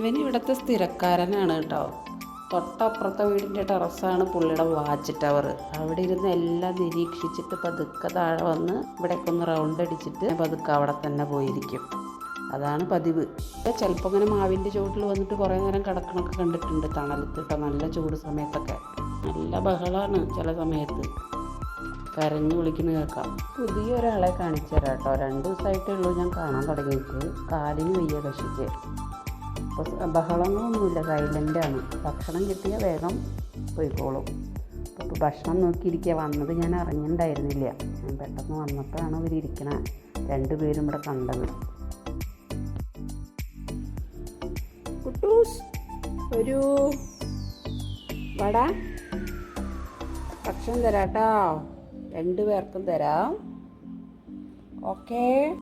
ഇവൻ ഇവിടുത്തെ സ്ഥിരക്കാരനാണ് കേട്ടോ. തൊട്ടപ്പുറത്തെ വീടിൻ്റെ ടെറസാണ് പുള്ളിയുടെ വാച്ച് ടവർ. അവിടെ ഇരുന്ന് എല്ലാം നിരീക്ഷിച്ചിട്ട് പതുക്കെ താഴെ വന്ന് ഇവിടേക്ക് ഒന്ന് റൗണ്ട് അടിച്ചിട്ട് പതുക്കെ അവിടെ തന്നെ പോയിരിക്കും. അതാണ് പതിവ്. ചിലപ്പോൾ ഇങ്ങനെ മാവിൻ്റെ ചുവട്ടിൽ വന്നിട്ട് കുറേ നേരം കിടക്കണൊക്കെ കണ്ടിട്ടുണ്ട് തണലത്ത് കേട്ടോ. നല്ല ചൂട് സമയത്തൊക്കെ നല്ല ബഹളമാണ്. ചില സമയത്ത് കരഞ്ഞു വിളിക്കുന്ന കേൾക്കാം. പുതിയൊരാളെ കാണിച്ചു തരാം കേട്ടോ. 2 ദിവസമായിട്ടേ ഉള്ളൂ ഞാൻ കാണാൻ തുടങ്ങിയിട്ട്. കാലിന് വയ്യ കക്ഷിക്ക്. അപ്പോൾ ബഹളങ്ങളൊന്നുമില്ല, സൈലൻ്റാണ്. ഭക്ഷണം കിട്ടിയാൽ വേഗം പോയിക്കോളും. അപ്പോൾ ഭക്ഷണം നോക്കിയിരിക്കുക. വന്നത് ഞാൻ അറിഞ്ഞിട്ടുണ്ടായിരുന്നില്ല. ഞാൻ പെട്ടെന്ന് വന്നപ്പോഴാണ് ഇവരിയ്ക്കണ 2 പേരും ഇവിടെ കണ്ടത്. കുട്ടൂസ് ഒരു വട ഭക്ഷണം തരാം കേട്ടോ. 2 പേർക്കും തരാം. ഓക്കേ.